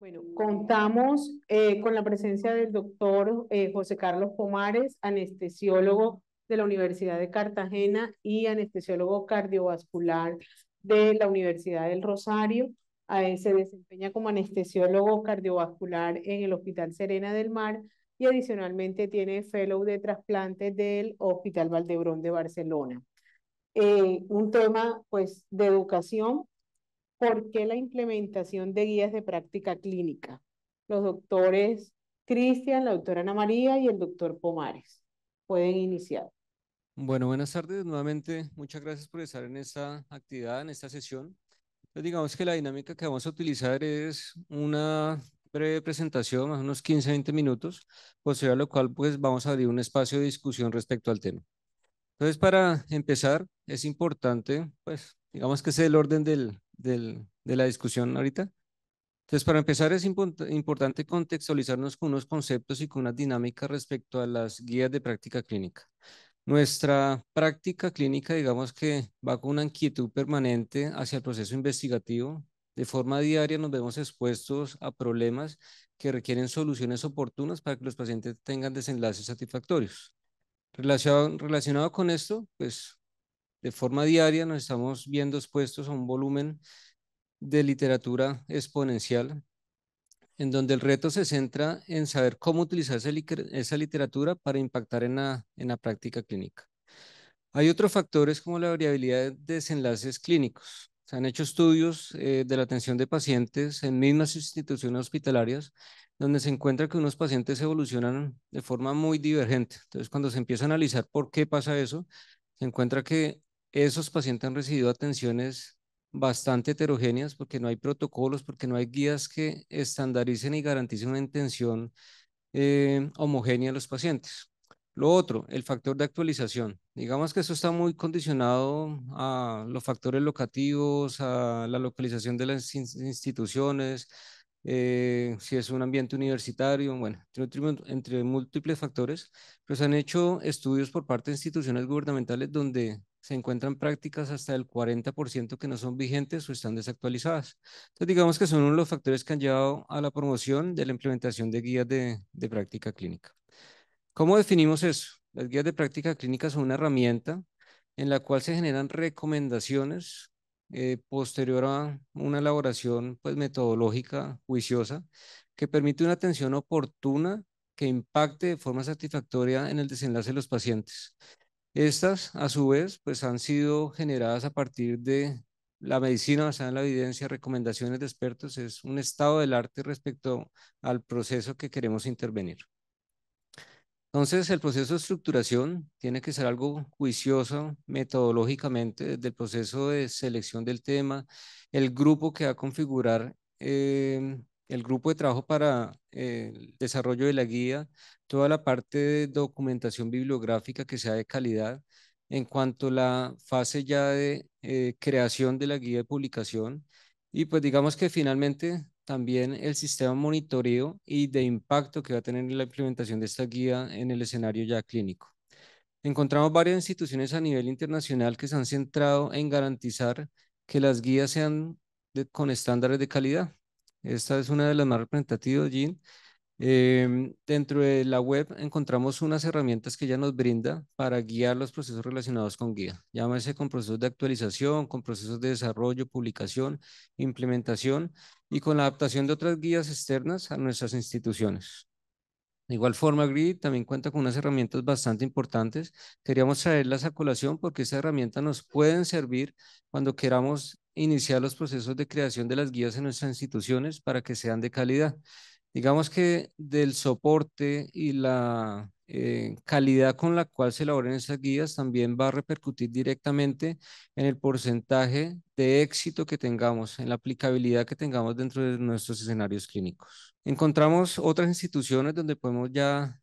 Bueno, contamos con la presencia del doctor José Carlos Pomares, anestesiólogo de la Universidad de Cartagena y anestesiólogo cardiovascular de la Universidad del Rosario. Se desempeña como anestesiólogo cardiovascular en el Hospital Serena del Mar y adicionalmente tiene fellow de trasplantes del Hospital Valdebrón de Barcelona. Un tema pues de educación. ¿Por qué la implementación de guías de práctica clínica? Los doctores Cristian, la doctora Ana María y el doctor Pomares pueden iniciar. Bueno, buenas tardes. Nuevamente, muchas gracias por estar en esta actividad, en esta sesión. Pues digamos que la dinámica que vamos a utilizar es una breve presentación, más o menos 15 20 minutos, posterior a lo cual pues vamos a abrir un espacio de discusión respecto al tema. Entonces, para empezar, es importante, pues, digamos que ese es el orden de la discusión ahorita. Entonces, para empezar, es importante contextualizarnos con unos conceptos y con unas dinámicas respecto a las guías de práctica clínica. Nuestra práctica clínica, digamos que va con una inquietud permanente hacia el proceso investigativo. De forma diaria nos vemos expuestos a problemas que requieren soluciones oportunas para que los pacientes tengan desenlaces satisfactorios. Relacionado con esto, pues de forma diaria nos estamos viendo expuestos a un volumen de literatura exponencial en donde el reto se centra en saber cómo utilizar esa literatura para impactar en la práctica clínica. Hay otros factores como la variabilidad de desenlaces clínicos. Se han hecho estudios de la atención de pacientes en mismas instituciones hospitalarias donde se encuentra que unos pacientes evolucionan de forma muy divergente. Entonces, cuando se empieza a analizar por qué pasa eso, se encuentra que esos pacientes han recibido atenciones bastante heterogéneas porque no hay protocolos, porque no hay guías que estandaricen y garanticen una intención homogénea a los pacientes. Lo otro, el factor de actualización. Digamos que eso está muy condicionado a los factores locativos, a la localización de las instituciones, si es un ambiente universitario, bueno, entre múltiples factores, pero se han hecho estudios por parte de instituciones gubernamentales donde se encuentran prácticas hasta el 40% que no son vigentes o están desactualizadas. Entonces, digamos que son uno de los factores que han llevado a la promoción de la implementación de guías de práctica clínica. ¿Cómo definimos eso? Las guías de práctica clínica son una herramienta en la cual se generan recomendaciones posterior a una elaboración pues, metodológica juiciosa que permite una atención oportuna que impacte de forma satisfactoria en el desenlace de los pacientes. Estas, a su vez, pues han sido generadas a partir de la medicina basada en la evidencia, recomendaciones de expertos, es un estado del arte respecto al proceso que queremos intervenir. Entonces, el proceso de estructuración tiene que ser algo juicioso metodológicamente, desde el proceso de selección del tema, el grupo que va a configurar, el grupo de trabajo para el desarrollo de la guía, toda la parte de documentación bibliográfica que sea de calidad. En cuanto a la fase ya de creación de la guía de publicación, y pues digamos que finalmente también el sistema de monitoreo y de impacto que va a tener la implementación de esta guía en el escenario ya clínico. Encontramos varias instituciones a nivel internacional que se han centrado en garantizar que las guías sean con estándares de calidad. Esta es una de las más representativas, Jean. Dentro de la web encontramos unas herramientas que ella nos brinda para guiar los procesos relacionados con guía. Llámese con procesos de actualización, con procesos de desarrollo, publicación, implementación y con la adaptación de otras guías externas a nuestras instituciones. De igual forma, Grid también cuenta con unas herramientas bastante importantes. Queríamos traerlas a colación porque estas herramientas nos pueden servir cuando queramos iniciar los procesos de creación de las guías en nuestras instituciones para que sean de calidad. Digamos que del soporte y la calidad con la cual se elaboren estas guías también va a repercutir directamente en el porcentaje de éxito que tengamos, en la aplicabilidad que tengamos dentro de nuestros escenarios clínicos. Encontramos otras instituciones donde podemos ya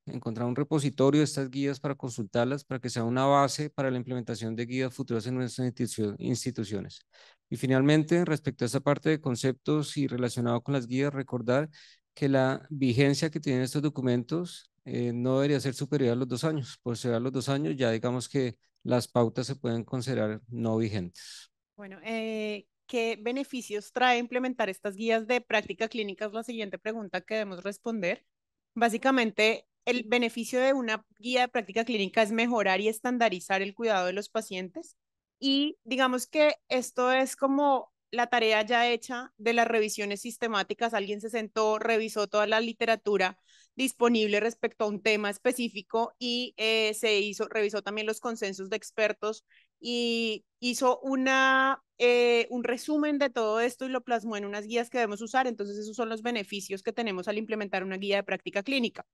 encontrar un repositorio de estas guías para consultarlas, para que sea una base para la implementación de guías futuras en nuestras instituciones. Y finalmente, respecto a esta parte de conceptos y relacionado con las guías, recordar que la vigencia que tienen estos documentos no debería ser superior a los 2 años. Por ser a los 2 años, ya digamos que las pautas se pueden considerar no vigentes. Bueno, ¿qué beneficios trae implementar estas guías de práctica clínica? Es la siguiente pregunta que debemos responder. Básicamente, el beneficio de una guía de práctica clínica es mejorar y estandarizar el cuidado de los pacientes. Y digamos que esto es como la tarea ya hecha de las revisiones sistemáticas. Alguien se sentó, revisó toda la literatura disponible respecto a un tema específico y revisó también los consensos de expertos y hizo un resumen de todo esto y lo plasmó en unas guías que debemos usar. Entonces, esos son los beneficios que tenemos al implementar una guía de práctica clínica.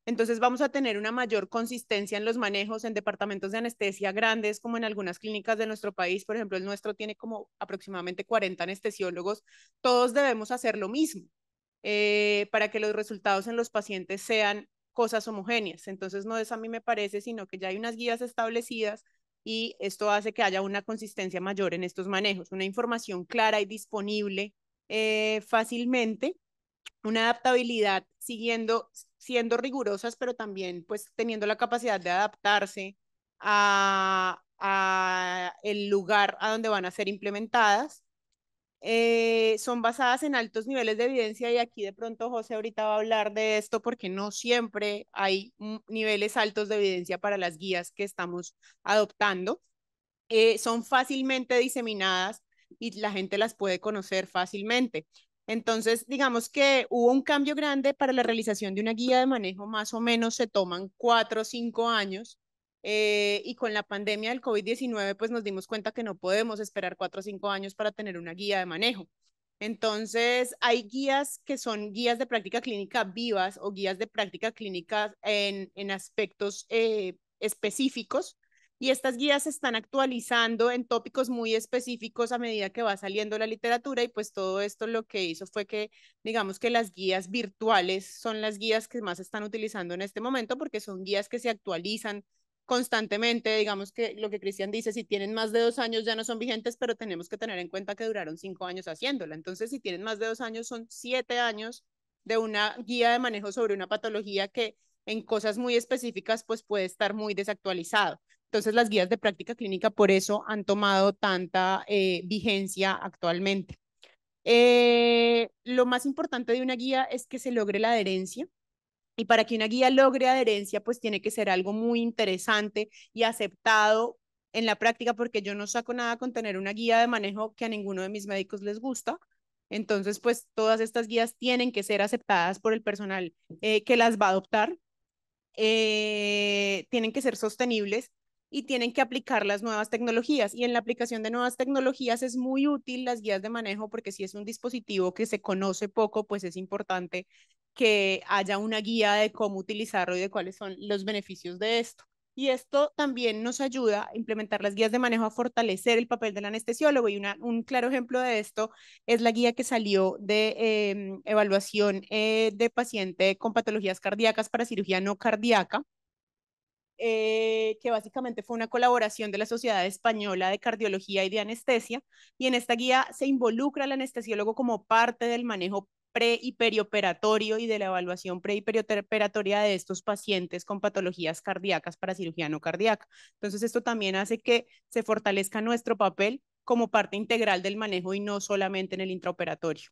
Entonces, vamos a tener una mayor consistencia en los manejos en departamentos de anestesia grandes, como en algunas clínicas de nuestro país. Por ejemplo, el nuestro tiene como aproximadamente 40 anestesiólogos. Todos debemos hacer lo mismo para que los resultados en los pacientes sean cosas homogéneas. Entonces, no es a mí me parece, sino que ya hay unas guías establecidas y esto hace que haya una consistencia mayor en estos manejos, una información clara y disponible fácilmente, una adaptabilidad siendo rigurosas, pero también pues teniendo la capacidad de adaptarse a el lugar a donde van a ser implementadas. Son basadas en altos niveles de evidencia y aquí de pronto José ahorita va a hablar de esto porque no siempre hay niveles altos de evidencia para las guías que estamos adoptando. Son fácilmente diseminadas y la gente las puede conocer fácilmente. Entonces, digamos que hubo un cambio grande para la realización de una guía de manejo, más o menos se toman 4 o 5 años. Y con la pandemia del COVID-19, pues nos dimos cuenta que no podemos esperar 4 o 5 años para tener una guía de manejo. Entonces, hay guías que son guías de práctica clínica vivas o guías de práctica clínica en aspectos específicos y estas guías se están actualizando en tópicos muy específicos a medida que va saliendo la literatura y pues todo esto lo que hizo fue que digamos que las guías virtuales son las guías que más se están utilizando en este momento porque son guías que se actualizan constantemente, digamos que lo que Cristian dice, si tienen más de 2 años ya no son vigentes, pero tenemos que tener en cuenta que duraron 5 años haciéndola. Entonces, si tienen más de 2 años, son 7 años de una guía de manejo sobre una patología que en cosas muy específicas pues puede estar muy desactualizado. Entonces, las guías de práctica clínica por eso han tomado tanta vigencia actualmente. Lo más importante de una guía es que se logre la adherencia. Y para que una guía logre adherencia, pues tiene que ser algo muy interesante y aceptado en la práctica, porque yo no saco nada con tener una guía de manejo que a ninguno de mis médicos les gusta. Entonces, pues todas estas guías tienen que ser aceptadas por el personal que las va a adoptar, tienen que ser sostenibles y tienen que aplicar las nuevas tecnologías. Y en la aplicación de nuevas tecnologías es muy útil las guías de manejo porque si es un dispositivo que se conoce poco, pues es importante que haya una guía de cómo utilizarlo y de cuáles son los beneficios de esto. Y esto también nos ayuda a implementar las guías de manejo a fortalecer el papel del anestesiólogo. Y un claro ejemplo de esto es la guía que salió de evaluación de paciente con patologías cardíacas para cirugía no cardíaca, que básicamente fue una colaboración de la Sociedad Española de Cardiología y de Anestesia. Y en esta guía se involucra al anestesiólogo como parte del manejo pre y perioperatorio y de la evaluación pre y perioperatoria de estos pacientes con patologías cardíacas para cirugía no cardíaca. Entonces, esto también hace que se fortalezca nuestro papel como parte integral del manejo y no solamente en el intraoperatorio.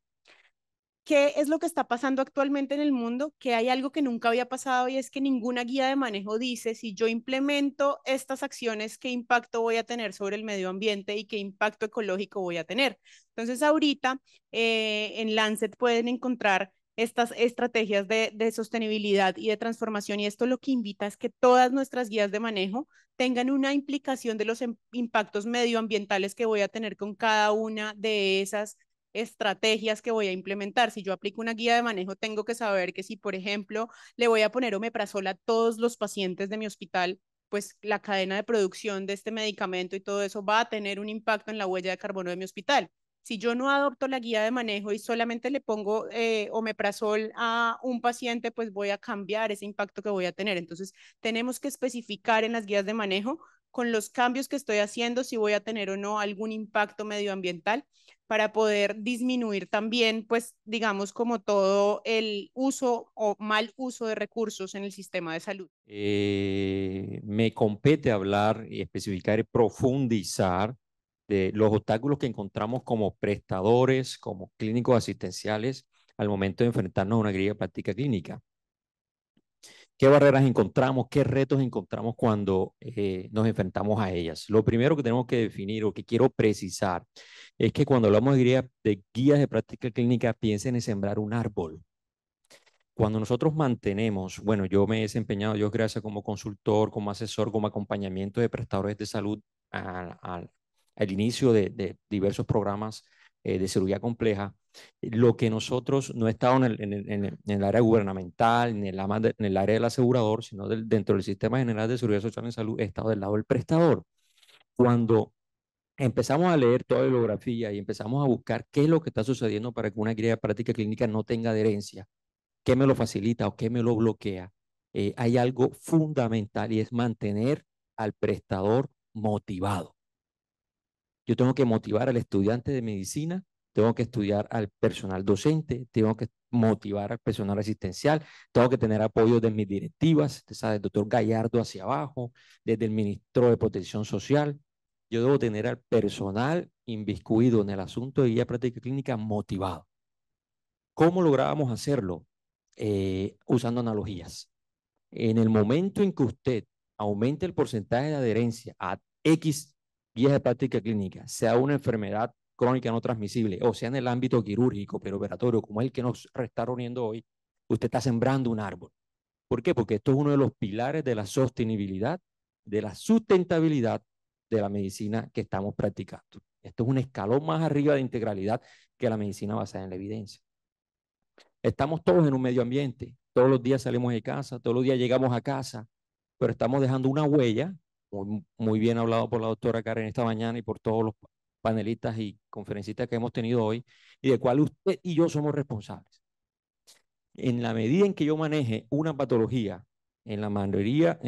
¿Qué es lo que está pasando actualmente en el mundo? Que hay algo que nunca había pasado y es que ninguna guía de manejo dice si yo implemento estas acciones, qué impacto voy a tener sobre el medio ambiente y qué impacto ecológico voy a tener. Entonces, ahorita en Lancet pueden encontrar estas estrategias de sostenibilidad y de transformación y esto lo que invita es que todas nuestras guías de manejo tengan una implicación de los impactos medioambientales que voy a tener con cada una de esas estrategias que voy a implementar. Si yo aplico una guía de manejo, tengo que saber que si, por ejemplo, le voy a poner omeprazol a todos los pacientes de mi hospital, pues la cadena de producción de este medicamento y todo eso va a tener un impacto en la huella de carbono de mi hospital. Si yo no adopto la guía de manejo y solamente le pongo omeprazol a un paciente, pues voy a cambiar ese impacto que voy a tener. Entonces, tenemos que especificar en las guías de manejo con los cambios que estoy haciendo si voy a tener o no algún impacto medioambiental para poder disminuir también, pues, digamos, como todo el uso o mal uso de recursos en el sistema de salud. Me compete hablar y especificar y profundizar de los obstáculos que encontramos como prestadores, como clínicos asistenciales al momento de enfrentarnos a una guía de práctica clínica. ¿Qué barreras encontramos? ¿Qué retos encontramos cuando nos enfrentamos a ellas? Lo primero que tenemos que definir o que quiero precisar es que cuando hablamos de guías de práctica clínica, piensen en sembrar un árbol. Cuando nosotros mantenemos, bueno, yo me he desempeñado, yo gracias como consultor, como asesor, como acompañamiento de prestadores de salud al inicio de diversos programas de cirugía compleja, lo que nosotros no he estado en el área gubernamental, en el área del asegurador, sino dentro del Sistema General de Seguridad Social en Salud, he estado del lado del prestador. Cuando empezamos a leer toda la bibliografía y empezamos a buscar qué es lo que está sucediendo para que una guía de práctica clínica no tenga adherencia, qué me lo facilita o qué me lo bloquea, hay algo fundamental y es mantener al prestador motivado. Yo tengo que motivar al estudiante de medicina, tengo que estudiar al personal docente, tengo que motivar al personal asistencial, tengo que tener apoyo de mis directivas, desde el doctor Gallardo hacia abajo, desde el ministro de Protección Social. Yo debo tener al personal inviscuido en el asunto de guía práctica clínica motivado. ¿Cómo lográbamos hacerlo? Usando analogías. En el momento en que usted aumente el porcentaje de adherencia a X guías de práctica clínica, sea una enfermedad crónica no transmisible o sea en el ámbito quirúrgico, preoperatorio, como es el que nos está reuniendo hoy, usted está sembrando un árbol. ¿Por qué? Porque esto es uno de los pilares de la sostenibilidad, de la sustentabilidad de la medicina que estamos practicando. Esto es un escalón más arriba de integralidad que la medicina basada en la evidencia. Estamos todos en un medio ambiente, todos los días salimos de casa, todos los días llegamos a casa, pero estamos dejando una huella, muy bien hablado por la doctora Karen esta mañana y por todos los panelistas y conferencistas que hemos tenido hoy, y de cual usted y yo somos responsables. En la medida en que yo maneje una patología, en la medida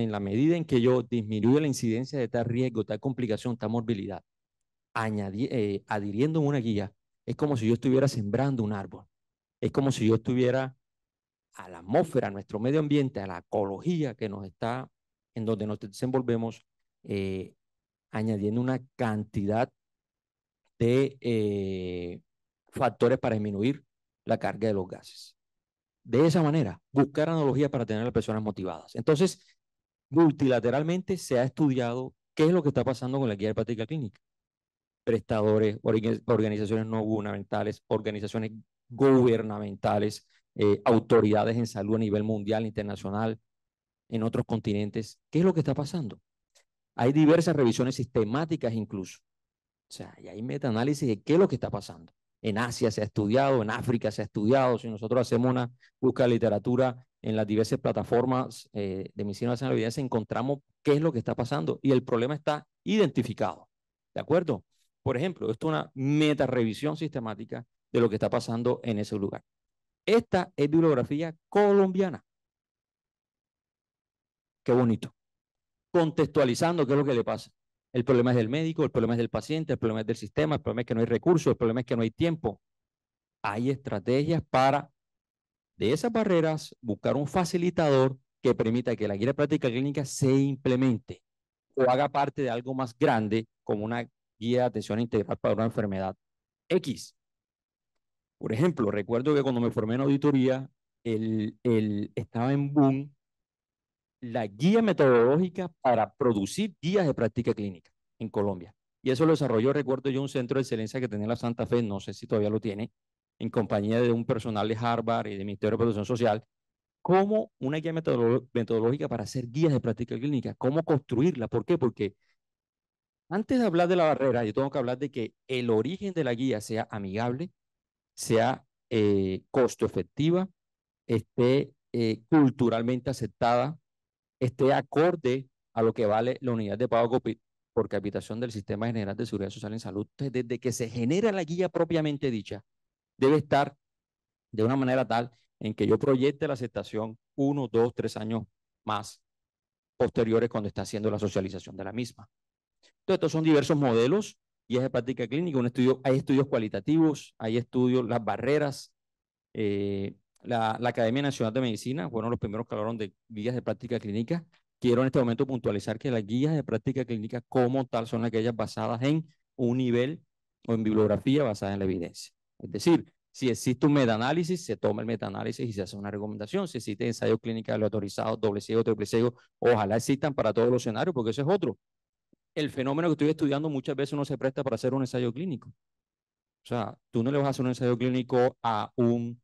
en que yo disminuya la incidencia de tal riesgo, tal complicación, tal morbilidad, adhiriendo una guía, es como si yo estuviera sembrando un árbol. Es como si yo estuviera a la atmósfera, a nuestro medio ambiente, a la ecología que nos está, en donde nos desenvolvemos, añadiendo una cantidad de factores para disminuir la carga de los gases. De esa manera, buscar analogías para tener a las personas motivadas. Entonces, multilateralmente se ha estudiado qué es lo que está pasando con la guía de práctica clínica. Prestadores, organizaciones no gubernamentales, organizaciones gubernamentales, autoridades en salud a nivel mundial, internacional, en otros continentes. ¿Qué es lo que está pasando? Hay diversas revisiones sistemáticas incluso. O sea, y hay metaanálisis de qué es lo que está pasando. En Asia se ha estudiado, en África se ha estudiado. Si nosotros hacemos una búsqueda de literatura en las diversas plataformas de medicina basada en la evidencia, encontramos qué es lo que está pasando y el problema está identificado. ¿De acuerdo? Por ejemplo, esto es una meta-revisión sistemática de lo que está pasando en ese lugar. Esta es bibliografía colombiana. Qué bonito. Contextualizando qué es lo que le pasa. El problema es del médico, el problema es del paciente, el problema es del sistema, el problema es que no hay recursos, el problema es que no hay tiempo. Hay estrategias para, de esas barreras, buscar un facilitador que permita que la guía de práctica clínica se implemente o haga parte de algo más grande como una guía de atención integral para una enfermedad X. Por ejemplo, recuerdo que cuando me formé en auditoría, estaba en boom la guía metodológica para producir guías de práctica clínica en Colombia. Y eso lo desarrolló, recuerdo yo, un centro de excelencia que tenía la Santa Fe, no sé si todavía lo tiene, en compañía de un personal de Harvard y del Ministerio de Protección Social, como una guía metodológica para hacer guías de práctica clínica, cómo construirla. ¿Por qué? Porque antes de hablar de la barrera, yo tengo que hablar de que el origen de la guía sea amigable, sea costo efectiva, esté culturalmente aceptada, esté acorde a lo que vale la unidad de pago por capitación del Sistema General de Seguridad Social en Salud. Entonces, desde que se genera la guía propiamente dicha, debe estar de una manera tal en que yo proyecte la aceptación 1, 2, 3 años más posteriores cuando está haciendo la socialización de la misma. Entonces, estos son diversos modelos, guías de práctica clínica, hay estudios cualitativos, hay estudios, las barreras. La Academia Nacional de Medicina fueron los primeros que hablaron de guías de práctica clínica. Quiero en este momento puntualizar que las guías de práctica clínica como tal son aquellas basadas en un nivel o en bibliografía basada en la evidencia. Es decir, si existe un metaanálisis, se toma el metaanálisis y se hace una recomendación. Si existe ensayo clínico autorizado, doble ciego, triple ciego, ojalá existan para todos los escenarios, porque ese es otro. El fenómeno que estoy estudiando muchas veces no se presta para hacer un ensayo clínico. O sea, tú no le vas a hacer un ensayo clínico a un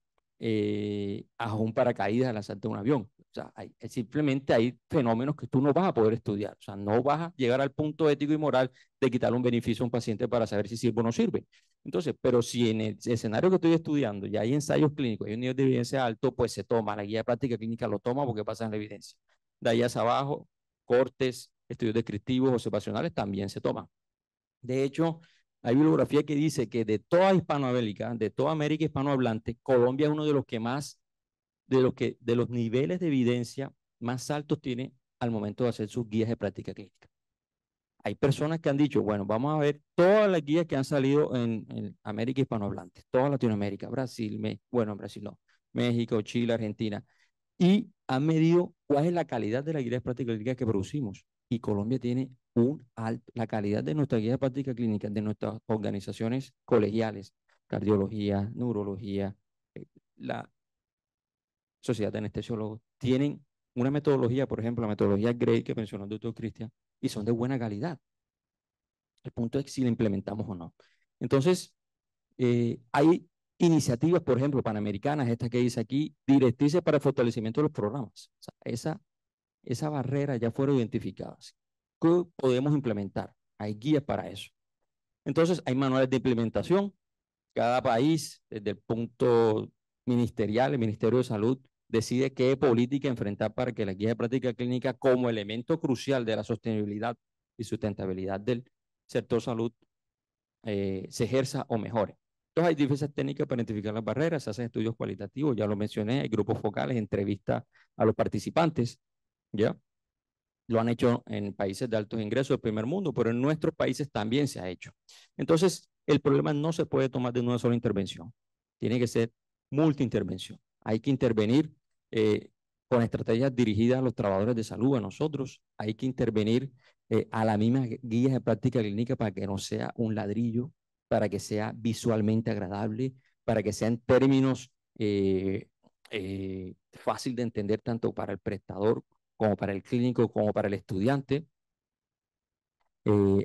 paracaídas al asalto de un avión. O sea, simplemente hay fenómenos que tú no vas a poder estudiar. O sea, no vas a llegar al punto ético y moral de quitarle un beneficio a un paciente para saber si sirve o no sirve. Entonces, pero si en el escenario que estoy estudiando ya hay ensayos clínicos, hay un nivel de evidencia alto, pues se toma, la guía de práctica clínica lo toma porque pasa en la evidencia. De ahí hacia abajo, cortes, estudios descriptivos, observacionales también se toman. De hecho, hay bibliografía que dice que de toda Hispanoamérica, de toda América hispanohablante, Colombia es uno de los que más, de los niveles de evidencia más altos tiene al momento de hacer sus guías de práctica clínica. Hay personas que han dicho, bueno, vamos a ver todas las guías que han salido en América hispanohablante, toda Latinoamérica, Brasil, bueno, Brasil no, México, Chile, Argentina, y han medido cuál es la calidad de la guía de práctica clínica que producimos. Y Colombia tiene la calidad de nuestra guía de práctica clínica, de nuestras organizaciones colegiales, cardiología, neurología, la sociedad de anestesiólogos, tienen una metodología, por ejemplo, la metodología GRADE que mencionó el doctor Cristian, y son de buena calidad. El punto es si la implementamos o no. Entonces, hay iniciativas, por ejemplo, panamericanas, esta que dice aquí, directrices para el fortalecimiento de los programas. O sea, esa barrera ya fueron identificadas. ¿Qué podemos implementar? Hay guías para eso. Entonces, hay manuales de implementación. Cada país, desde el punto ministerial, el Ministerio de Salud, decide qué política enfrentar para que la guía de práctica clínica, como elemento crucial de la sostenibilidad y sustentabilidad del sector salud, se ejerza o mejore. Entonces, hay diversas técnicas para identificar las barreras, se hacen estudios cualitativos, ya lo mencioné, hay grupos focales, entrevistas a los participantes, ¿ya? Lo han hecho en países de altos ingresos del primer mundo, pero en nuestros países también se ha hecho. Entonces, el problema no se puede tomar de una sola intervención, tiene que ser multiintervención. Hay que intervenir con estrategias dirigidas a los trabajadores de salud, a nosotros. Hay que intervenir a la misma guía de práctica clínica para que no sea un ladrillo, para que sea visualmente agradable, para que sea en términos fácil de entender tanto para el prestador como para el clínico, como para el estudiante.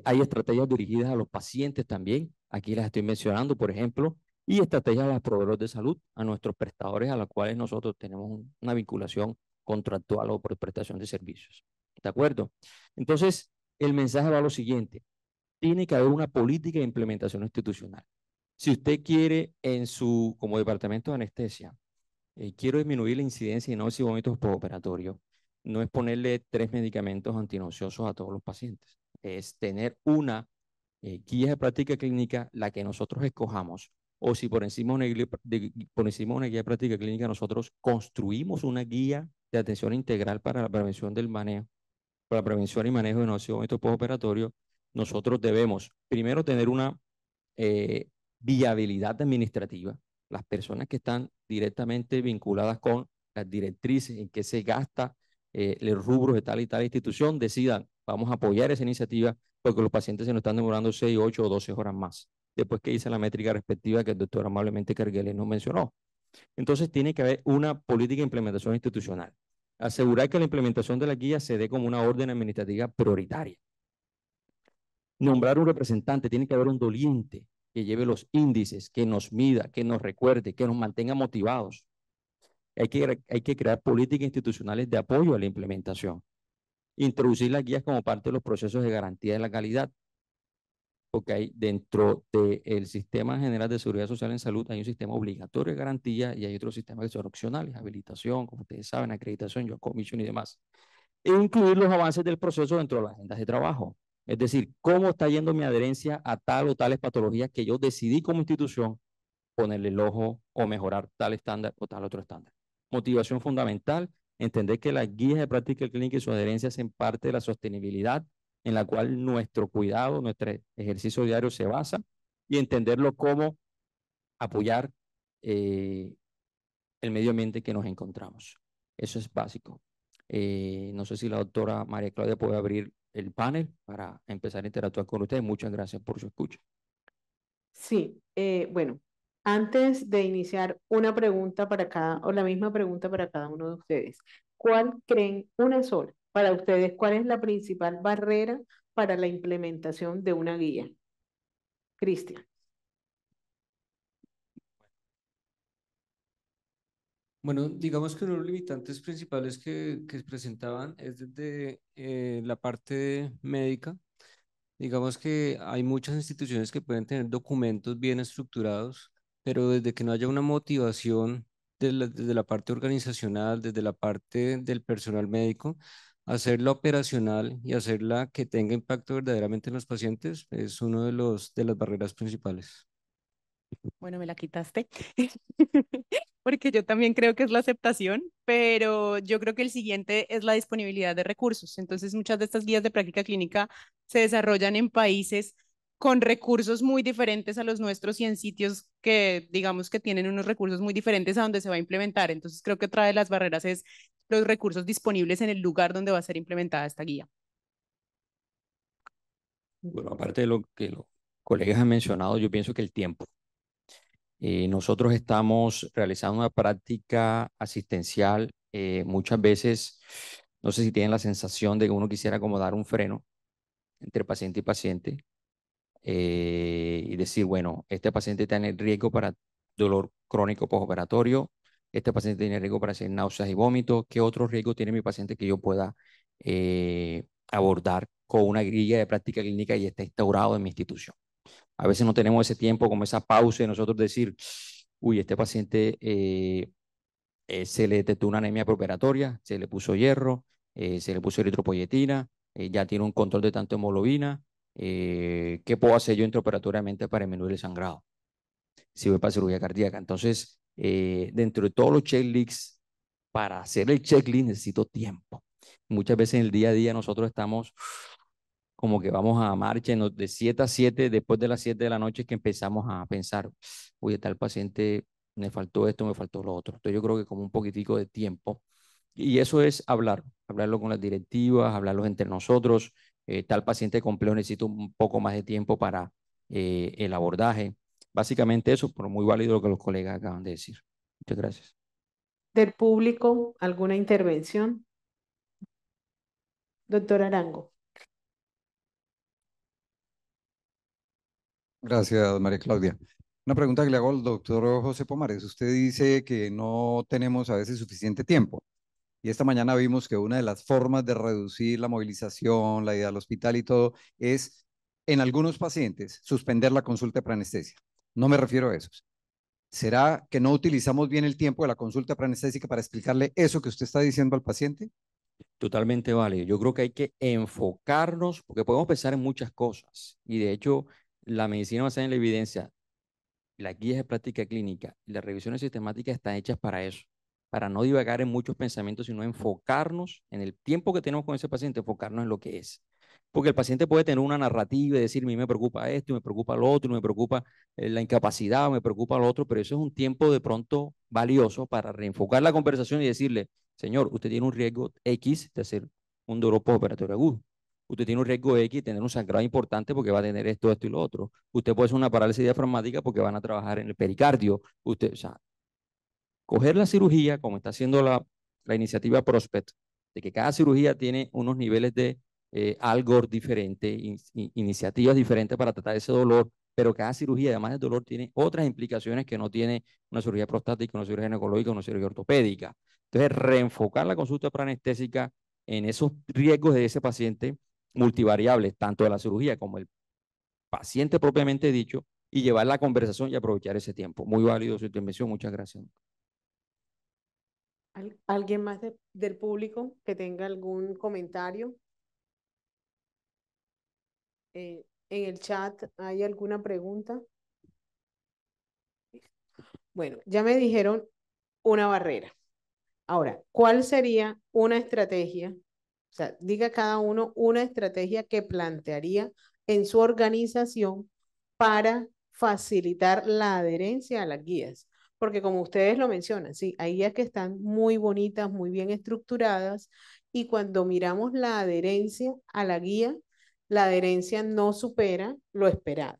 Hay estrategias dirigidas a los pacientes también, aquí las estoy mencionando, por ejemplo, y estrategias a los proveedores de salud, a nuestros prestadores a los cuales nosotros tenemos una vinculación contractual o por prestación de servicios. ¿De acuerdo? Entonces, el mensaje va a lo siguiente. Tiene que haber una política de implementación institucional. Si usted quiere como departamento de anestesia, quiero disminuir la incidencia de náuseas y vómitos postoperatorios, no es ponerle 3 medicamentos antinauseosos a todos los pacientes, es tener una guía de práctica clínica, la que nosotros escojamos, o si por encima por encima de una guía de práctica clínica nosotros construimos una guía de atención integral para la prevención del manejo, para la prevención y manejo de náuseas y vómitos postoperatorios, nosotros debemos primero tener una viabilidad administrativa. Las personas que están directamente vinculadas con las directrices en que se gasta los rubros de tal y tal institución decidan, vamos a apoyar esa iniciativa porque los pacientes se nos están demorando 6, 8 o 12 horas más. Después que hice la métrica respectiva que el doctor amablemente Cargueles nos mencionó. Entonces tiene que haber una política de implementación institucional. Asegurar que la implementación de la guía se dé como una orden administrativa prioritaria. Nombrar un representante, tiene que haber un doliente que lleve los índices, que nos mida, que nos recuerde, que nos mantenga motivados. Hay que crear políticas institucionales de apoyo a la implementación. Introducir las guías como parte de los procesos de garantía de la calidad, porque hay dentro del Sistema General de Seguridad Social en Salud hay un sistema obligatorio de garantía y hay otros sistemas que son opcionales, habilitación, como ustedes saben, acreditación, job commission y demás. E incluir los avances del proceso dentro de las agendas de trabajo. Es decir, cómo está yendo mi adherencia a tal o tales patologías que yo decidí como institución ponerle el ojo o mejorar tal estándar o tal otro estándar. Motivación fundamental, entender que las guías de práctica clínica y su adherencia hacen parte de la sostenibilidad en la cual nuestro cuidado, nuestro ejercicio diario se basa y entenderlo como apoyar el medio ambiente que nos encontramos. Eso es básico. No sé si la doctora María Claudia puede abrir el panel para empezar a interactuar con ustedes. Muchas gracias por su escucha. Sí, bueno, antes de iniciar una pregunta para cada, o la misma pregunta para cada uno de ustedes, ¿cuál creen, una sola, para ustedes, cuál es la principal barrera para la implementación de una guía? Cristian. Bueno, digamos que uno de los limitantes principales que presentaban es desde la parte médica. Digamos que hay muchas instituciones que pueden tener documentos bien estructurados, pero desde que no haya una motivación desde la parte organizacional, desde la parte del personal médico, hacerla operacional y hacerla que tenga impacto verdaderamente en los pacientes es uno de las barreras principales. Bueno, me la quitaste, porque yo también creo que es la aceptación, pero yo creo que el siguiente es la disponibilidad de recursos. Entonces, muchas de estas guías de práctica clínica se desarrollan en países con recursos muy diferentes a los nuestros y en sitios que, digamos, que tienen unos recursos muy diferentes a donde se va a implementar. Entonces, creo que otra de las barreras es los recursos disponibles en el lugar donde va a ser implementada esta guía. Bueno, aparte de lo que los colegas han mencionado, yo pienso que el tiempo. Nosotros estamos realizando una práctica asistencial. Muchas veces, no sé si tienen la sensación de que uno quisiera como dar un freno entre paciente y paciente y decir, bueno, este paciente tiene riesgo para dolor crónico postoperatorio, este paciente tiene riesgo para hacer náuseas y vómitos, ¿qué otro riesgo tiene mi paciente que yo pueda abordar con una guía de práctica clínica y está instaurado en mi institución? A veces no tenemos ese tiempo, como esa pausa de nosotros decir, uy, este paciente se le detectó una anemia preoperatoria, se le puso hierro, se le puso eritropoyetina, ya tiene un control de tanta hemoglobina. ¿Qué puedo hacer yo intraoperatoriamente para disminuir el sangrado? Si voy para cirugía cardíaca. Entonces, dentro de todos los checklists, para hacer el checklist necesito tiempo. Muchas veces en el día a día nosotros estamos como que vamos a marcha de 7 a 7, después de las 7 de la noche que empezamos a pensar, oye, tal paciente, me faltó esto, me faltó lo otro. Entonces yo creo que como un poquitico de tiempo. Y eso es hablarlo con las directivas, hablarlo entre nosotros. Tal paciente complejo necesita un poco más de tiempo para el abordaje. Básicamente eso, pero muy válido lo que los colegas acaban de decir. Muchas gracias. ¿Del público alguna intervención? Doctor Arango. Gracias, María Claudia. Una pregunta que le hago al doctor José Pomares. Usted dice que no tenemos a veces suficiente tiempo. Y esta mañana vimos que una de las formas de reducir la movilización, la ida al hospital y todo, es en algunos pacientes suspender la consulta de preanestesia. No me refiero a esos. ¿Será que no utilizamos bien el tiempo de la consulta preanestésica para explicarle eso que usted está diciendo al paciente? Totalmente válido. Yo creo que hay que enfocarnos, porque podemos pensar en muchas cosas. Y de hecho, la medicina basada en la evidencia, las guías de práctica clínica y las revisiones sistemáticas están hechas para eso, para no divagar en muchos pensamientos, sino enfocarnos en el tiempo que tenemos con ese paciente, enfocarnos en lo que es. Porque el paciente puede tener una narrativa y decir, a mí me preocupa esto, y me preocupa lo otro, y me preocupa la incapacidad, o me preocupa lo otro, pero eso es un tiempo de pronto valioso para reenfocar la conversación y decirle, señor, usted tiene un riesgo X de hacer un dolor postoperatorio agudo. Usted tiene un riesgo X de tener un sangrado importante porque va a tener esto, esto y lo otro. Usted puede hacer una parálisis diafragmática porque van a trabajar en el pericardio. Usted, o sea, coger la cirugía, como está haciendo la iniciativa Prospect, de que cada cirugía tiene unos niveles de algo diferente, iniciativas diferentes para tratar ese dolor, pero cada cirugía, además del dolor, tiene otras implicaciones que no tiene una cirugía prostática, una cirugía ginecológica, una cirugía ortopédica. Entonces, reenfocar la consulta preanestésica en esos riesgos de ese paciente multivariables, tanto de la cirugía como el paciente propiamente dicho, y llevar la conversación y aprovechar ese tiempo. Muy válido su intervención. Muchas gracias. ¿Alguien más del público que tenga algún comentario? En el chat, ¿hay alguna pregunta? Bueno, ya me dijeron una barrera. Ahora, ¿cuál sería una estrategia? O sea, diga cada uno una estrategia que plantearía en su organización para facilitar la adherencia a las guías. Porque como ustedes lo mencionan, sí, hay guías que están muy bonitas, muy bien estructuradas, y cuando miramos la adherencia a la guía, la adherencia no supera lo esperado.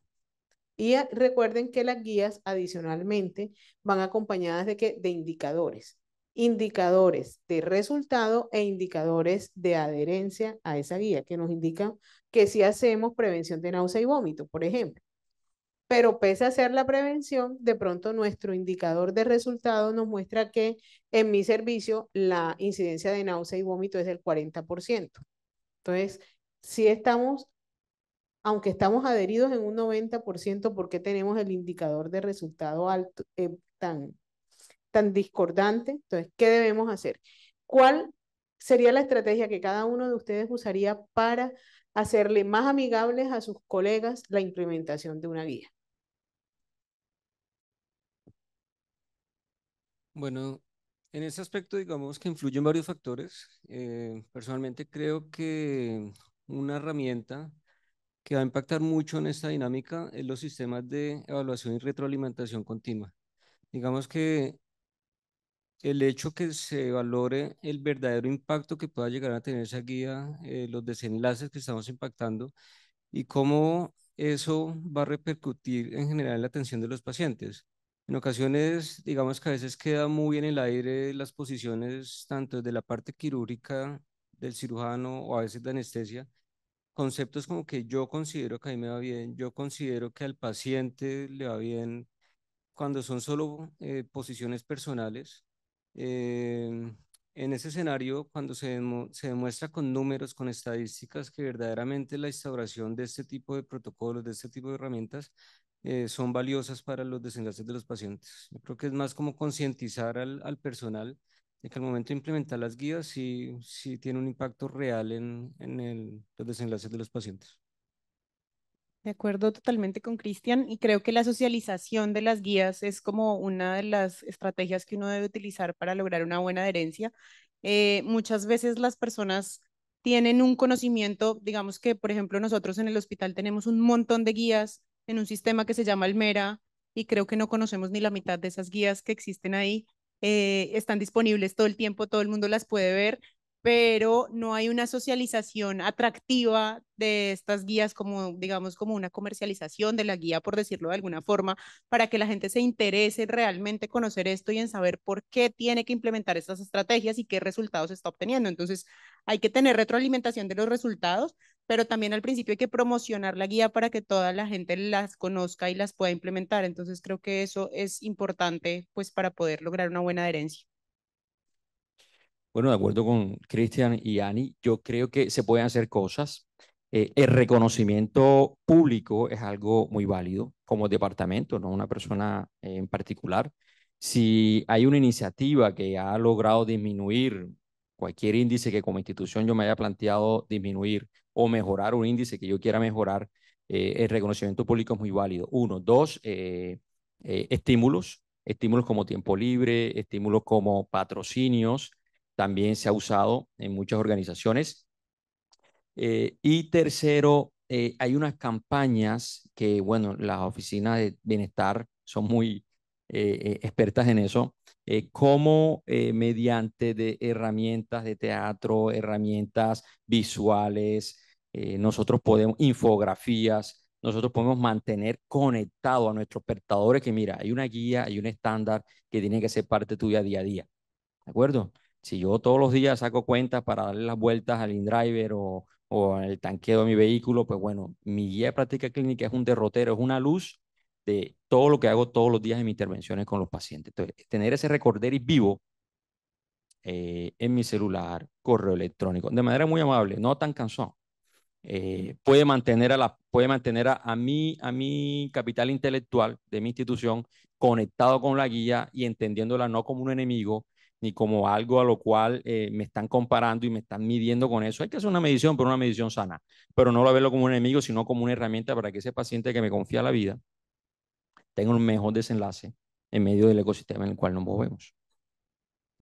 Y recuerden que las guías adicionalmente van acompañadas de, ¿qué? De indicadores. Indicadores de resultado e indicadores de adherencia a esa guía, que nos indican que si hacemos prevención de náusea y vómito, por ejemplo. Pero pese a hacer la prevención, de pronto nuestro indicador de resultado nos muestra que en mi servicio la incidencia de náusea y vómito es del 40%. Entonces, si estamos, aunque estamos adheridos en un 90%, ¿por qué tenemos el indicador de resultado alto, tan discordante? Entonces, ¿qué debemos hacer? ¿Cuál sería la estrategia que cada uno de ustedes usaría para hacerle más amigables a sus colegas la implementación de una guía? Bueno, en ese aspecto digamos que influyen varios factores. Personalmente creo que una herramienta que va a impactar mucho en esta dinámica es los sistemas de evaluación y retroalimentación continua. Digamos que el hecho que se valore el verdadero impacto que pueda llegar a tener esa guía, los desenlaces que estamos impactando y cómo eso va a repercutir en general en la atención de los pacientes. En ocasiones, digamos que a veces queda muy en el aire las posiciones tanto desde la parte quirúrgica del cirujano o a veces de anestesia, conceptos como que yo considero que a mí me va bien, yo considero que al paciente le va bien, cuando son solo posiciones personales. em, en ese escenario, cuando se demuestra con números, con estadísticas, que verdaderamente la instauración de este tipo de protocolos, de este tipo de herramientas, son valiosas para los desenlaces de los pacientes. Yo creo que es más como concientizar al personal de que al momento de implementar las guías, sí tiene un impacto real en los desenlaces de los pacientes. De acuerdo totalmente con Cristian y creo que la socialización de las guías es como una de las estrategias que uno debe utilizar para lograr una buena adherencia. Muchas veces las personas tienen un conocimiento, digamos que por ejemplo nosotros en el hospital tenemos un montón de guías en un sistema que se llama Almera y creo que no conocemos ni la mitad de esas guías que existen ahí. Están disponibles todo el tiempo, todo el mundo las puede ver, pero no hay una socialización atractiva de estas guías como, digamos, como una comercialización de la guía, por decirlo de alguna forma, para que la gente se interese en realmente conocer esto y en saber por qué tiene que implementar estas estrategias y qué resultados está obteniendo. Entonces, hay que tener retroalimentación de los resultados, pero también al principio hay que promocionar la guía para que toda la gente las conozca y las pueda implementar. Entonces, creo que eso es importante, pues, para poder lograr una buena adherencia. Bueno, de acuerdo con Cristian y Ani, yo creo que se pueden hacer cosas. El reconocimiento público es algo muy válido como departamento, no una persona en particular. Si hay una iniciativa que ha logrado disminuir cualquier índice que como institución yo me haya planteado disminuir o mejorar un índice que yo quiera mejorar, el reconocimiento público es muy válido. Uno, dos, estímulos como tiempo libre, estímulos como patrocinios también se ha usado en muchas organizaciones. Y tercero, hay unas campañas que, bueno, las oficinas de bienestar son muy expertas en eso, como mediante de herramientas de teatro, herramientas visuales, nosotros podemos, infografías, nosotros podemos mantener conectado a nuestros espectadores que, mira, hay una guía, hay un estándar que tiene que ser parte tuya día a día. ¿De acuerdo? Si yo todos los días saco cuentas para darle las vueltas al InDriver o al tanqueo de mi vehículo, pues bueno, mi guía de práctica clínica es un derrotero, es una luz de todo lo que hago todos los días en mis intervenciones con los pacientes. Entonces, tener ese recorderis vivo en mi celular, correo electrónico, de manera muy amable, no tan cansón, puede mantener a mi capital intelectual de mi institución conectado con la guía y entendiéndola no como un enemigo ni como algo a lo cual me están comparando y me están midiendo con eso. Hay que hacer una medición, pero una medición sana, pero no lo verlo como un enemigo, sino como una herramienta para que ese paciente que me confía la vida tenga un mejor desenlace en medio del ecosistema en el cual nos movemos.